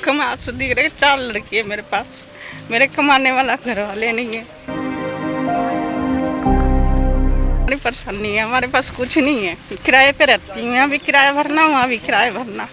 कमा सुधी रहे 4 लड़की है मेरे पास। मेरे कमाने वाला घर वाले नहीं है। बड़ी परेशानी है, हमारे पास कुछ नहीं है। किराए पे रहती हूँ, यहाँ भी किराया भरना, वहाँ भी किराया भरना।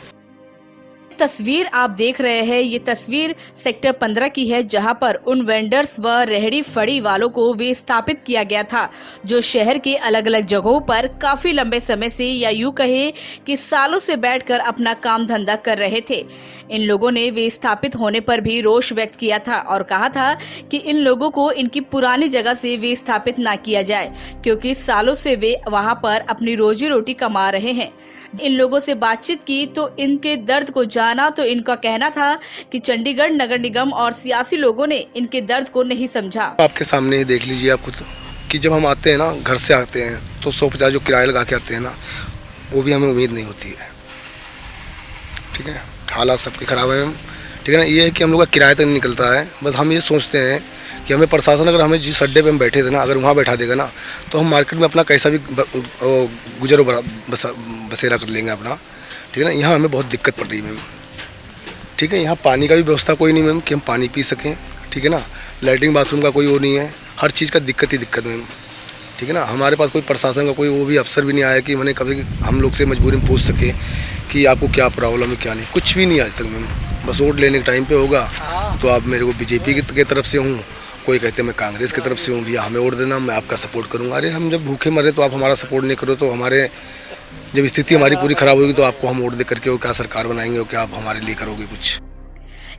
तस्वीर आप देख रहे हैं, ये तस्वीर सेक्टर 15 की है, जहां पर उन वेंडर्स व रेहड़ी फड़ी वालों को विस्थापित किया गया था जो शहर के अलग अलग जगहों पर काफी लंबे समय से या यूं कहे कि सालों से बैठकर अपना काम धंधा कर रहे थे। इन लोगों ने विस्थापित होने पर भी रोष व्यक्त किया था और कहा था कि इन लोगों को इनकी पुरानी जगह से विस्थापित ना किया जाए, क्योंकि सालों से वे वहां पर अपनी रोजी रोटी कमा रहे हैं। इन लोगों से बातचीत की तो इनके दर्द को जाना तो इनका कहना था कि चंडीगढ़ नगर निगम और सियासी लोगों ने इनके दर्द को नहीं समझा। आपके सामने ही देख लीजिए आप खुद कि जब हम आते हैं ना, घर से आते हैं तो 150 जो किराया लगा के आते हैं ना, वो भी हमें उम्मीद नहीं होती है। ठीक है, हालात सबके खराब है। ठीक है ना, ये है कि हम लोग का किराया तक नहीं निकलता है। बस हम ये सोचते हैं कि हमें प्रशासन अगर हमें जिस अड्डे पे हम बैठे थे ना, अगर वहाँ बैठा देगा ना, तो हम मार्केट में अपना कैसा भी गुजरो बसेरा कर लेंगे अपना। ठीक है ना, यहाँ हमें बहुत दिक्कत पड़ रही है मैम। ठीक है, यहाँ पानी का भी व्यवस्था कोई नहीं मैम कि हम पानी पी सकें। ठीक है ना, लैट्रिन बाथरूम का कोई वो नहीं है। हर चीज़ का दिक्कत ही दिक्कत मैम। ठीक है ना, हमारे पास कोई प्रशासन का कोई वो भी अफसर भी नहीं आया कि मैंने कभी हम लोग से मजबूरी में पूछ सके कि आपको क्या प्रॉब्लम है क्या नहीं। कुछ भी नहीं आज तक मैम। बस वोट लेने के टाइम पे होगा तो आप मेरे को बीजेपी की तरफ से हूँ, कोई कहते हैं मैं कांग्रेस की तरफ से हूँ, भैया हमें वोट देना, मैं आपका सपोर्ट करूँगा। अरे हम जब भूखे मरे तो आप हमारा सपोर्ट नहीं करो तो हमारे जब स्थिति हमारी पूरी खराब होगी तो आपको हम वोट दे करके वो क्या सरकार बनाएंगे, वो क्या आप हमारे लिए करोगे कुछ।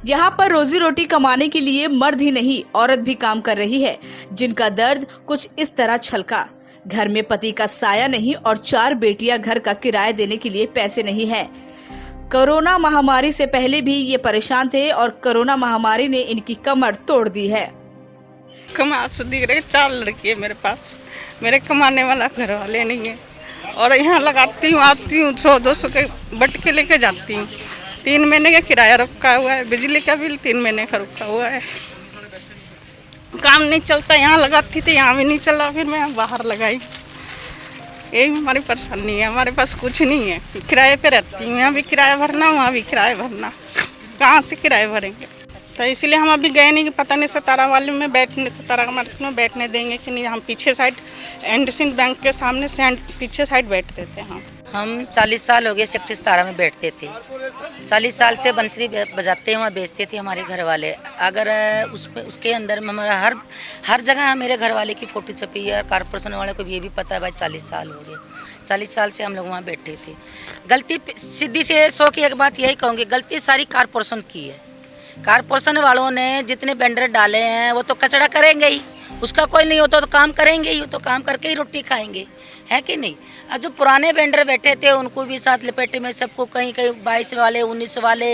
यहाँ पर रोजी रोटी कमाने के लिए मर्द ही नहीं औरत भी काम कर रही है, जिनका दर्द कुछ इस तरह छलका। घर में पति का साया नहीं और 4 बेटियां घर का किराया देने के लिए पैसे नहीं है। कोरोना महामारी से पहले भी ये परेशान थे और कोरोना महामारी ने इनकी कमर तोड़ दी है। कमा सुधी रहे 4 लड़की है मेरे पास। मेरे कमाने वाला घर वाले नहीं है। और यहाँ लगाती हूँ, आती हूँ 100-200 के बट के लेके जाती हूँ। 3 महीने का किराया रखा हुआ है, बिजली का बिल 3 महीने का रुका हुआ है। काम नहीं चलता, यहाँ लगाती थी, यहाँ भी नहीं चला, फिर मैं बाहर लगाई। यही हमारी परेशानी है, हमारे पास कुछ नहीं है। किराए पे रहती हूँ, यहाँ भी किराया भरना, वहाँ भी किराया भरना। कहाँ से किराया भरेंगे? तो इसलिए हम अभी गए नहीं कि पता नहीं सतारा वाले में बैठने, सतारा मार्केट में बैठने देंगे कि नहीं। हम पीछे साइड एंडसिन बैंक के सामने से पीछे साइड बैठते थे। हम 40 साल हो गए सेक्टर 17 में बैठते थे। 40 साल से बंसरी बजाते हैं, वहाँ बेचते थे हमारे घर वाले। अगर उसके अंदर हमारा हर जगह मेरे घर वाले की फ़ोटो छपी है। कारपोरेशन वाले को ये भी पता है भाई 40 साल हो गए। 40 साल से हम लोग वहाँ बैठे थे। गलती सीधी से 100 की एक बात यही कहूँगी, गलती सारी कारपोरेशन की है। कारपोरेशन वालों ने जितने वेंडर डाले हैं वो तो कचरा करेंगे ही, उसका कोई नहीं होता तो काम करेंगे ही, तो काम करके ही रोटी खाएंगे, है कि नहीं। और जो पुराने वेंडर बैठे थे उनको भी साथ लपेटे में सबको कहीं कहीं 22 वाले 19 वाले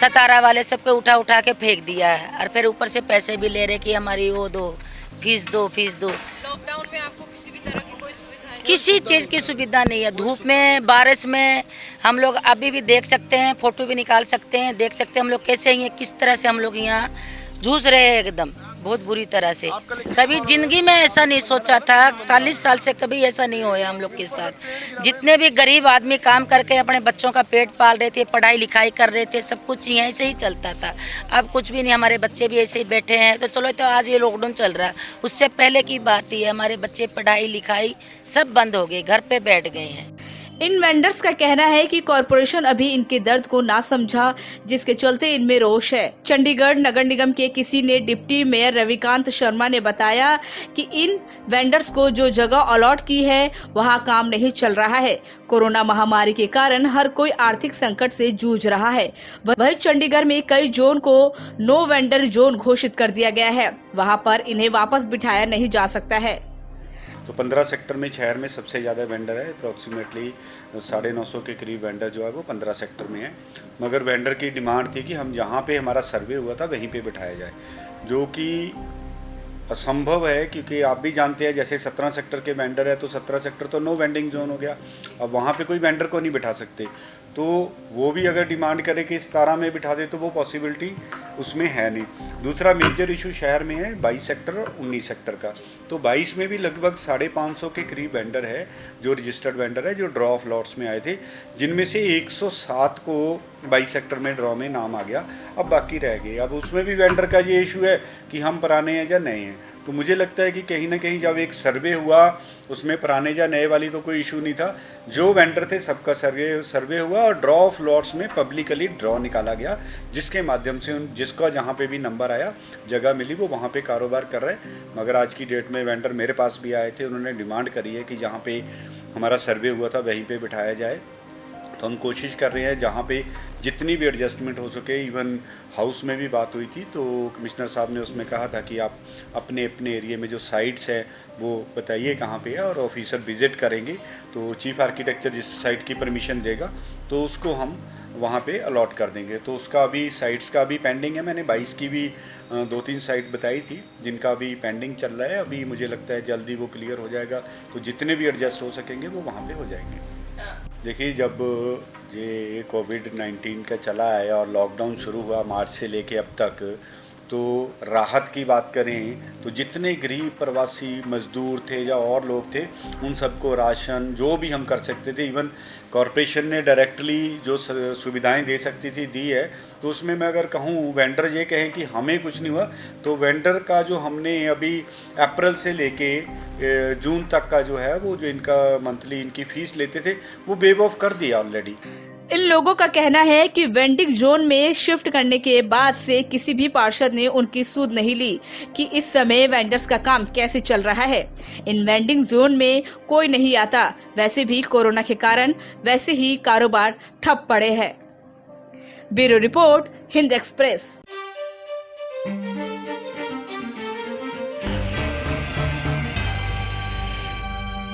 17 वाले सबको उठा उठा के फेंक दिया है। और फिर ऊपर से पैसे भी ले रहे कि हमारी वो दो फीस दो। लॉकडाउन में आपको किसी भी तरह की कोई सुविधा है? किसी चीज़ की सुविधा नहीं है। धूप में बारिश में हम लोग अभी भी देख सकते हैं, फ़ोटो भी निकाल सकते हैं, देख सकते हैं हम लोग कैसे हैं, किस तरह से हम लोग यहाँ जूझ रहे हैं एकदम बहुत बुरी तरह से। कभी ज़िंदगी में ऐसा नहीं सोचा था, 40 साल से कभी ऐसा नहीं होया हम लोग के साथ। जितने भी गरीब आदमी काम करके अपने बच्चों का पेट पाल रहे थे, पढ़ाई लिखाई कर रहे थे, सब कुछ यहीं से ही चलता था। अब कुछ भी नहीं, हमारे बच्चे भी ऐसे ही बैठे हैं। तो चलो, तो आज ये लॉकडाउन चल रहा है, उससे पहले की बात ही है, हमारे बच्चे पढ़ाई लिखाई सब बंद हो गए, घर पर बैठ गए हैं। इन वेंडर्स का कहना है कि कॉरपोरेशन अभी इनके दर्द को ना समझा, जिसके चलते इनमें रोष है। चंडीगढ़ नगर निगम के किसी ने डिप्टी मेयर रविकांत शर्मा ने बताया कि इन वेंडर्स को जो जगह अलॉट की है वहां काम नहीं चल रहा है। कोरोना महामारी के कारण हर कोई आर्थिक संकट से जूझ रहा है। वही चंडीगढ़ में कई जोन को नो वेंडर जोन घोषित कर दिया गया है, वहां पर इन्हें वापस बिठाया नहीं जा सकता है। तो 15 सेक्टर में शहर में सबसे ज़्यादा वेंडर है। अप्रॉक्सीमेटली 950 के करीब वेंडर जो है वो 15 सेक्टर में है। मगर वेंडर की डिमांड थी कि हम जहाँ पे हमारा सर्वे हुआ था वहीं पे बिठाया जाए, जो कि असंभव है। क्योंकि आप भी जानते हैं जैसे 17 सेक्टर के वेंडर है तो 17 सेक्टर तो नो वेंडिंग जोन हो गया। अब वहाँ पे कोई वेंडर को नहीं बिठा सकते। तो वो भी अगर डिमांड करे कि 17 में बिठा दे तो वो पॉसिबिलिटी उसमें है नहीं। दूसरा मेजर इशू शहर में है 22 सेक्टर और 19 सेक्टर का। तो 22 में भी लगभग 550 के करीब वेंडर है जो रजिस्टर्ड वेंडर है, जो ड्रॉ ऑफ लॉट्स में आए थे, जिनमें से 107 को 22 सेक्टर में ड्रॉ में नाम आ गया, अब बाकी रह गए। अब उसमें भी वेंडर का ये इशू है कि हम पुराने हैं या नए हैं। तो मुझे लगता है कि कहीं ना कहीं जब एक सर्वे हुआ उसमें पुराने या नए वाली तो कोई इशू नहीं था, जो वेंडर थे सबका सर्वे हुआ और ड्रॉ ऑफ लॉट्स में पब्लिकली ड्रॉ निकाला गया, जिसके माध्यम से जिसका जहाँ पे भी नंबर आया, जगह मिली, वो वहाँ पे कारोबार कर रहे हैं। मगर आज की डेट में वेंडर मेरे पास भी आए थे, उन्होंने डिमांड करी है कि जहाँ पे हमारा सर्वे हुआ था वहीं पे बिठाया जाए। तो हम कोशिश कर रहे हैं जहाँ पे जितनी भी एडजस्टमेंट हो सके। इवन हाउस में भी बात हुई थी तो कमिश्नर साहब ने उसमें कहा था कि आप अपने अपने एरिया में जो साइट्स है वो बताइए कहाँ पे है, और ऑफिसर विज़िट करेंगे तो चीफ आर्किटेक्चर जिस साइट की परमिशन देगा तो उसको हम वहाँ पे अलॉट कर देंगे। तो उसका अभी साइट्स का भी पेंडिंग है। मैंने 22 की भी 2-3 साइट बताई थी जिनका भी पेंडिंग चल रहा है। अभी मुझे लगता है जल्दी वो क्लियर हो जाएगा, तो जितने भी एडजस्ट हो सकेंगे वो वहाँ पे हो जाएंगे। देखिए, जब ये कोविड-19 का चला है और लॉकडाउन शुरू हुआ मार्च से लेके अब तक, तो राहत की बात करें तो जितने गरीब प्रवासी मज़दूर थे या और लोग थे उन सबको राशन जो भी हम कर सकते थे, इवन कॉरपोरेशन ने डायरेक्टली जो सुविधाएं दे सकती थी दी है। तो उसमें मैं अगर कहूँ वेंडर ये कहें कि हमें कुछ नहीं हुआ, तो वेंडर का जो हमने अभी अप्रैल से लेके जून तक का जो है वो जो इनका मंथली इनकी फ़ीस लेते थे वो वेव ऑफ कर दिया ऑलरेडी। इन लोगों का कहना है कि वेंडिंग जोन में शिफ्ट करने के बाद से किसी भी पार्षद ने उनकी सूद नहीं ली कि इस समय वेंडर्स का काम कैसे चल रहा है। इन वेंडिंग जोन में कोई नहीं आता, वैसे भी कोरोना के कारण वैसे ही कारोबार ठप पड़े हैं। Bureau report, Hind express.